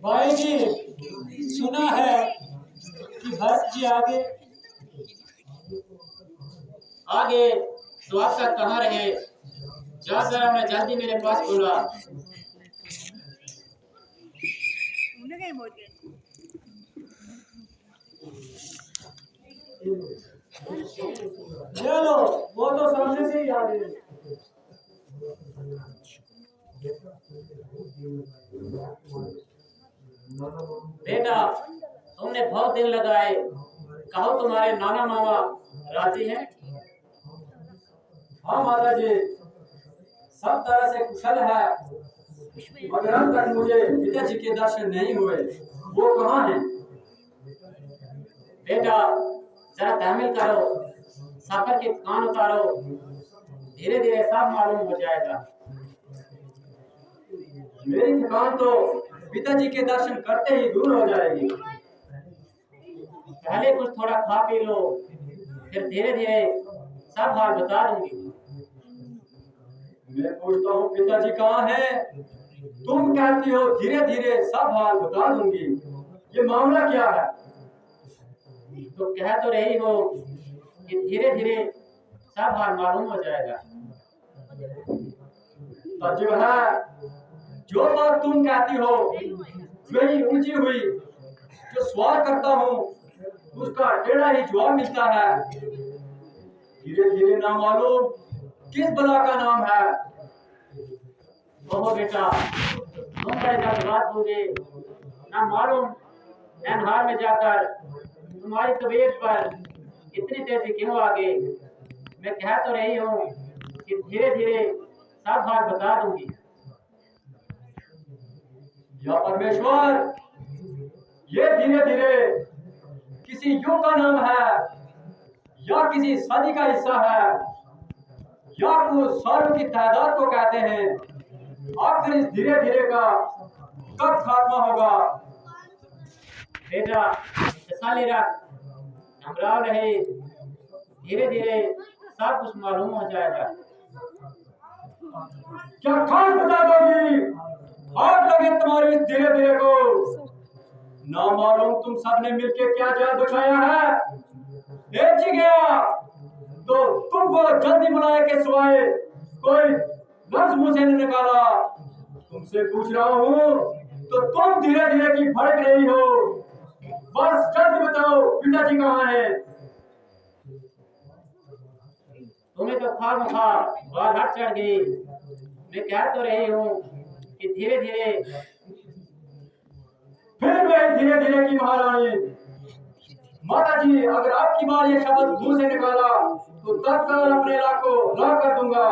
भाई जी, सुना है कि भरत जी आगे आगे तो आप तक कहाँ रहे? जा जरा उन्हें जल्दी मेरे पास बुला। चलो, वो तो सामने से ही आ रहे हैं। बेटा, तुमने बहुत दिन लगाए, कहो तुम्हारे नाना मामा राजी हैं? हाँ माता जी, सब तरह से कुशल है, मगर अब तक मुझे पिताजी के दर्शन नहीं हुए। वो कहाँ हैं? बेटा, जरा तहमील करो, सफर की थकान उतारो, धीरे धीरे सब मालूम हो जाएगा। मेरी थकान तो पिताजी के दर्शन करते ही दूर हो जाएगी। पहले कुछ थोड़ा खा पी लो, फिर धीरे धीरे सब हाल बता दूंगी। मैं पूछता हूँ पिताजी कहाँ हैं? तुम कहती हो धीरे धीरे सब हाल बता दूंगी। ये मामला क्या है? तो कह तो रही हो कि धीरे धीरे सब हाल मालूम हो जाएगा। तो जो है, जो बात तुम कहती हो वही ऊंची हुई, जो सवाल करता हूँ उसका टेढ़ा ही जवाब मिलता है। धीरे धीरे ना मालूम किस बला का नाम है? ओहो बेटा, तुम बड़े जज्बात हो गए, ना मालूम नैनहार में जाकर तुम्हारी तबीयत पर इतनी तेजी क्यों आ गई? मैं कह तो रही हूँ कि धीरे धीरे सब हाल बता दूंगी। या परमेश्वर, ये धीरे धीरे किसी युग का नाम है या किसी सदी का हिस्सा है या कुछ सालों की तादाद को कहते हैं? आखिर इस धीरे धीरे का कब खात्मा होगा? बेटा, तसल्ली रख, घबराओ नहीं, धीरे धीरे सब कुछ मालूम हो जाएगा। क्या खास बता दोगी? आग लगे तुम्हारी इस धीरे धीरे को। ना मालूम तुम सबने मिलके क्या जाल बिछाया है। बेच गया तो तुमको जल्दी बुलाए के सिवाय कोई लफ्ज मुंह से नहीं निकाला। तुमसे पूछ रहा हूँ तो तुम धीरे धीरे की भड़क रही हो। बस जल्दी बताओ पिताजी कहाँ हैं? तुम्हें तो खार बुखार बाल हट चढ़ गई। मैं कह तो रही हूँ कि धीरे धीरे, फिर वही धीरे धीरे की महारानी। माता जी, अगर आपकी बार ये शब्द मुंह से निकाला तो तत्काल अपने लाख को लाख कर दूंगा।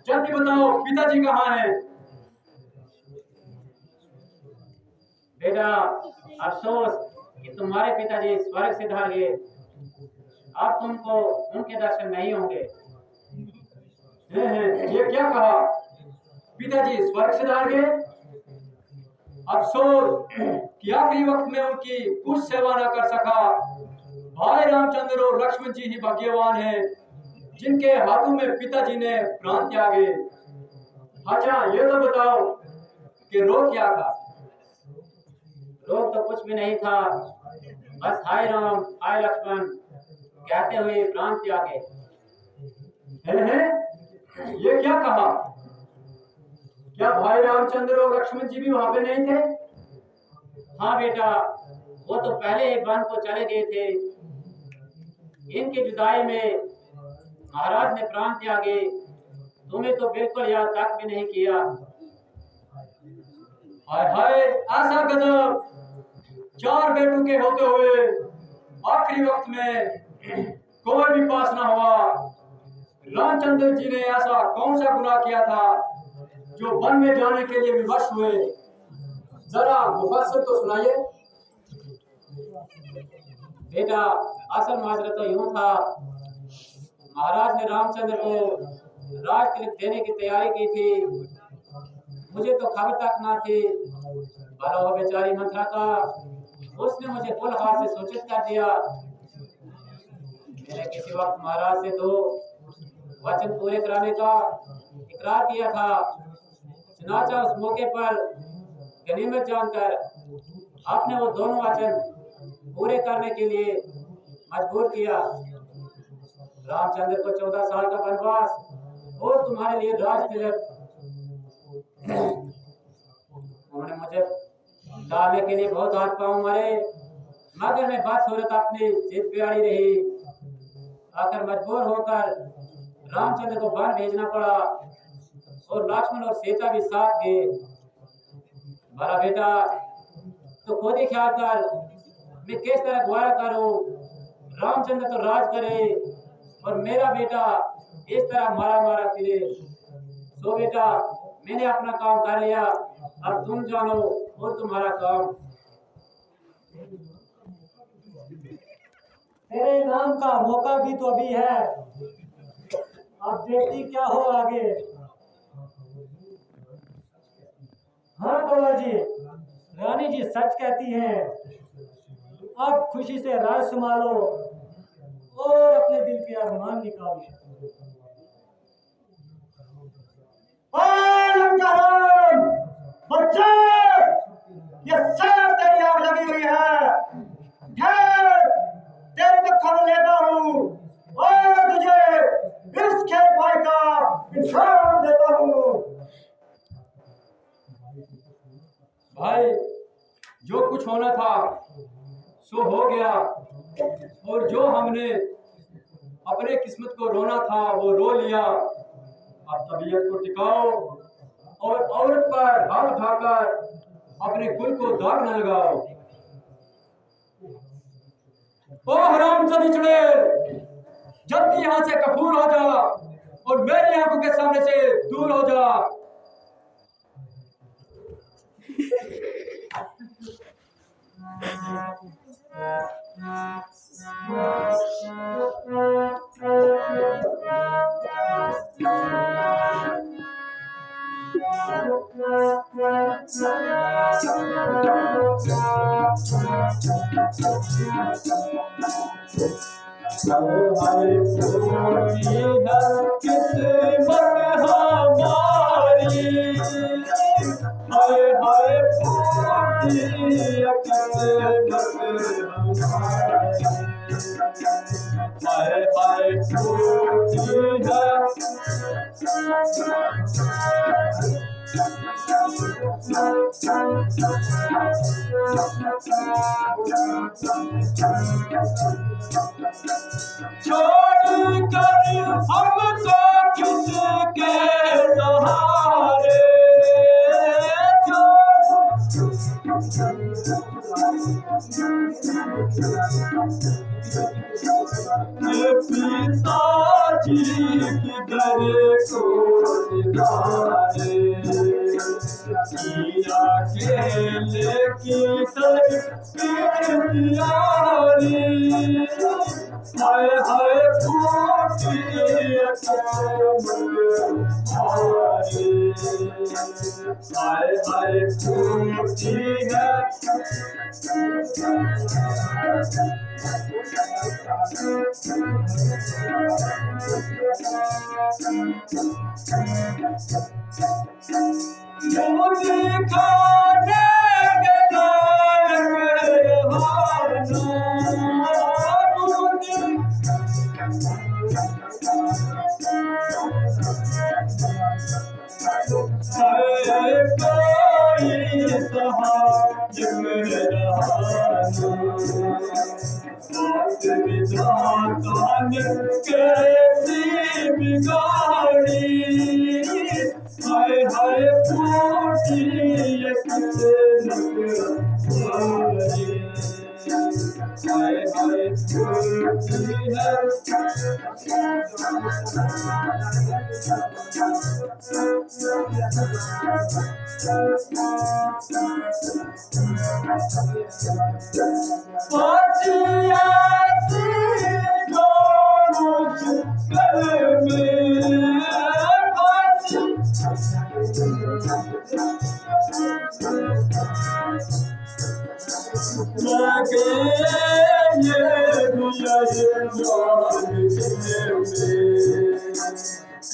जल्दी बताओ पिताजी कहाँ हैं? बेटा, अफसोस कि तुम्हारे पिताजी स्वर्ग से धार गए। अब तुमको उनके दर्शन नहीं होंगे। ये क्या कहा? पिताजी स्वर्ग से धार गए? अफसोस कि आखिरी वक्त में उनकी कुछ सेवा न कर सका। भाई रामचंद्र और लक्ष्मण जी ही भाग्यवान हैं जिनके हाथों में पिताजी ने प्राण त्यागे। अच्छा, ये तो बताओ कि रोग क्या था? रोग तो कुछ भी नहीं था, बस हाय राम हाय लक्ष्मण कहते हुए प्राण त्यागे। ये क्या कहा? क्या भाई रामचंद्र और लक्ष्मण जी भी वहां पे नहीं थे? हाँ बेटा, वो तो पहले ही वन को चले गए थे। इनकी जुदाई में महाराज ने प्राण त्यागे। तुम्हें तो बिल्कुल याद तक भी नहीं किया। हाय हाय, ऐसा गजब! 4 बेटों के होते हुए आखिरी वक्त में कोई भी पास ना हुआ। रामचंद्र जी ने ऐसा कौन सा गुनाह किया था जो वन में जाने के लिए विवश हुए? जरा मुफस्सल तो सुनाइए। बेटा, असल माजरा तो यूं था, महाराज ने रामचंद्र को राज तिलक देने की तैयारी की थी। मुझे तो खबर तक ना थी। भला वो बेचारी मंत्रा का, उसने मुझे कुल हाथ से सूचित कर दिया। मैंने किसी वक्त महाराज से तो वचन पूरे कराने का इकरार किया था। चुनाचा उस मौके पर गनीमत जानकर आपने वो दोनों वचन पूरे करने के लिए मजबूर किया। रामचंद्र को 14 साल का वनवास और तुम्हारे लिए राज तिलक उन्होंने मुझे डालने के लिए बहुत हाथ पांव मारे, मगर मैं बदसूरत अपनी जिद पे अड़ी रही। आकर मजबूर होकर रामचंद्र को वन भेजना पड़ा और लक्ष्मण और सीता भी साथ गए। बड़ा बेटा तो खुद ही ख्याल कर मैं किस तरह गुजारा करूं। रामचंद्र तो राज करे और मेरा बेटा इस तरह मारा मारा फिरे। सो बेटा मैंने अपना काम कर लिया, अब तुम जानो और तुम्हारा काम। तेरे नाम का मौका भी तो अभी है, अब देखती क्या हो आगे। हाँ कौवा जी, रानी जी सच कहती हैं। अब खुशी से राज संभालो और अपने दिल के अरमान निकालो। बच्चे, ये सब तेरी आग लगी हुई है। तेरी तो खबर लेता हूँ और तुझे इस खेत भाई का इंसान देता हूँ। भाई जो कुछ होना था सो हो गया, और जो हमने अपने किस्मत को रोना था वो रो लिया। अब तबीयत को टिकाओ और औरत पर हाथ उठाकर अपने कुल को दाग न लगाओ। ओ हराम से बिछड़े, जल्दी यहाँ से कफूर हो जा और मेरी आंखों के सामने से दूर हो जा।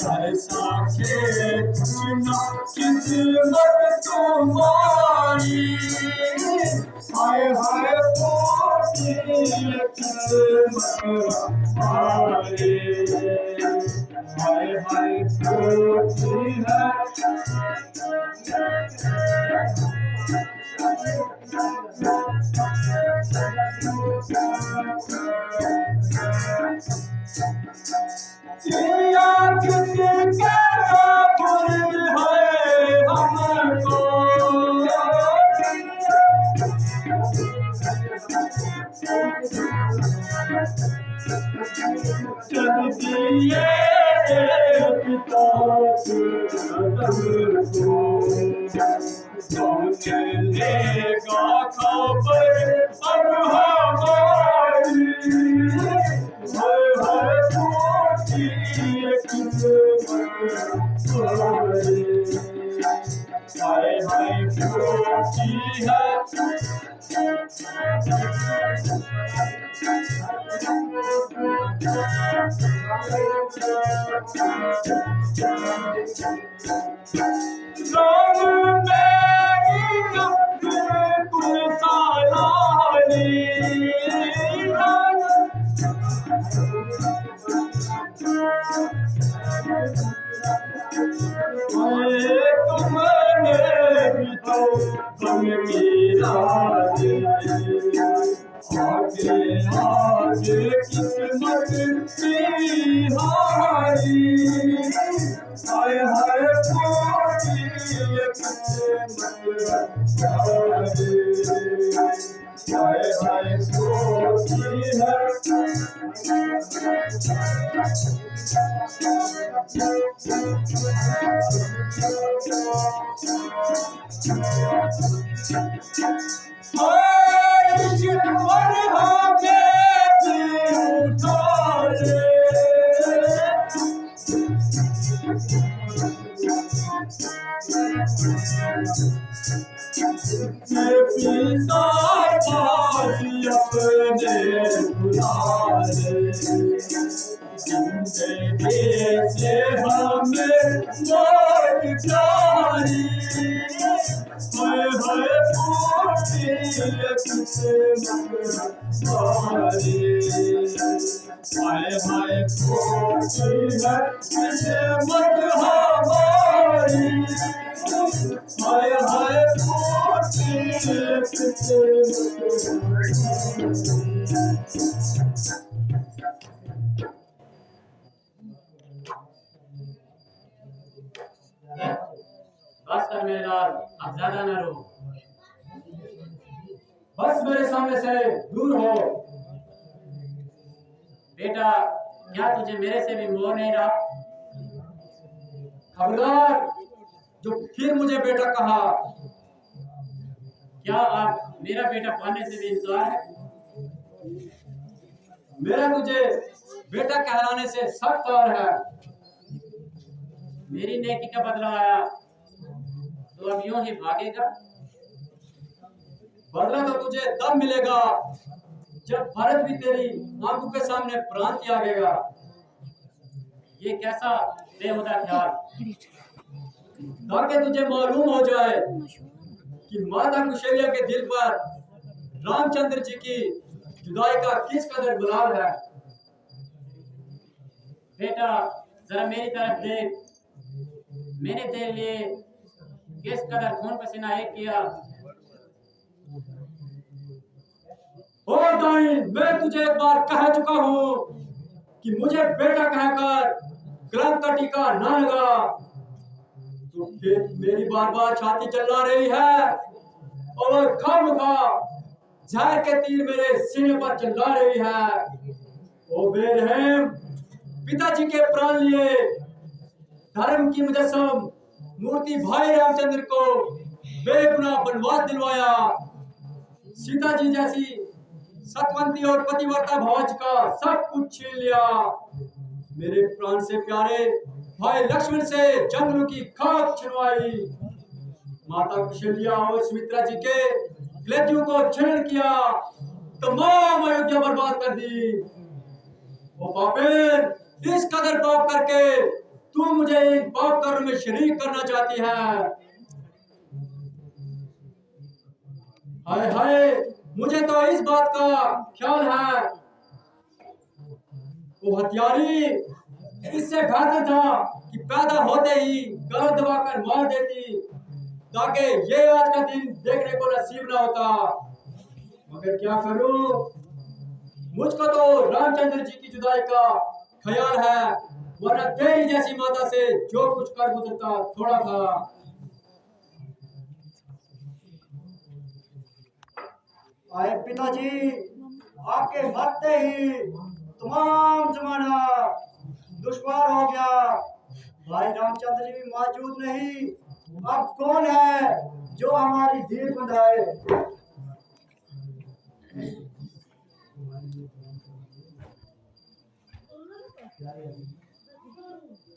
ऐसा खेचना किस्मत तुम्हारी, हाय हाय फूटी किस्मत हमारी, हाय हाय फूटी है। या किसके बुर्द है हमको, चल दिए पिता कदम को, कौन लेगा खबर अब हमारी, हाय हाय फूटी किस्मत हमारी, हाय हाय फूटी है। रंग मेरी बिल्कुल सालानी, तुमने भी तो गम मेरा आगे आगे किस्मत की हारी, हाय हाय फूटी किस्मत हमारी, हाय हाय फूटी है। से हमें मौत प्यारी, हाय हाय फूटी किस्मत हमारी, हाय हाय फूटी है किस्मत हमारी, हाय हाय फूटी किस्मत हमारी। बस कर मेरे लाल, अब ज्यादा न रो। बस मेरे सामने से दूर हो। बेटा, क्या तुझे मेरे से भी मोह नहीं रहा? खबरदार, जो फिर मुझे बेटा कहा। क्या आप मेरा बेटा पाने से भी इंतजार है? मेरा तुझे बेटा कहलाने से सख्त और है। मेरी नेकी का बदला आया तो अब यूं ही भागेगा? बदला तो तुझे तब मिलेगा जब भरत भी तेरी आंखों के सामने प्राण त्यागेगा। ये कैसा बेहुदा ख्याल? ताकि तुझे मालूम हो जाए कि माता कुशल्या के दिल पर रामचंद्र जी की जुदाई का किस कदर गुलाल है। बेटा, जरा मेरी तरफ देख। मैंने तेरे लिए किस कदर खून पसीना एक किया। ओ दाइन, मैं तुझे एक बार कह चुका हूँ कि मुझे बेटा कहकर कलंक का टीका ना लगा। तो फिर मेरी बार बार छाती चिल्ला रही है और खामखा जहर के तीर मेरे सीने पर चिल्ला रही है। ओ बेरहम, पिताजी के प्राण लिए धर्म की मुजस्सम मूर्ति भाई रामचंद्र को बेगुनाह वनवास दिलवाया। सीता जी जैसी सतवंती और पतिव्रता भवज का सब कुछ छीन लिया। मेरे प्राण से प्यारे भाई लक्ष्मण से जंगलों की खाक छिनवाई। माता कुशल्या और सुमित्रा जी के कलेजों को छीन किया, तमाम अयोध्या बर्बाद कर दी। वो पापीर इस कदर पाप करके तू मुझे इन पाप कर्म में शरीक करना चाहती है। हाय हाय, मुझे तो इस बात का ख्याल है वो हत्यारी इससे बेहतर था कि पैदा होते ही गला दबाकर मार देती, ताकि ये आज का दिन देखने को नसीब ना होता। मगर क्या करूं, मुझको तो रामचंद्र जी की जुदाई का ख्याल है, वरना तेरी जैसी माता से जो कुछ कर गुजरता थोड़ा था। आए पिताजी, आपके मरते ही तमाम जमाना दुश्वार हो गया। भाई रामचंद्र जी भी मौजूद नहीं, अब कौन है जो हमारी धीर बंधाए?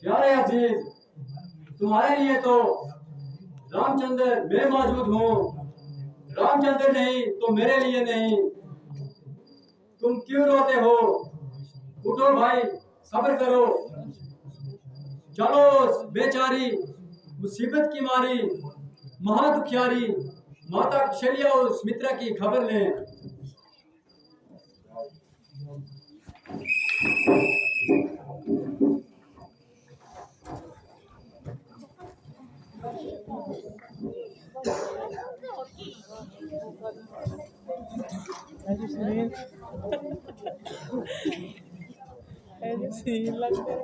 प्यारे अजीज, तुम्हारे लिए तो रामचंद्र मैं मौजूद हूँ, रामचंद्र नहीं तो मेरे लिए नहीं। तुम क्यों रोते हो? उठो भाई, सब्र करो। चलो बेचारी मुसीबत की मारी महादुखियारी माता कौशल्या और सुमित्रा की खबर लें। I just see like that.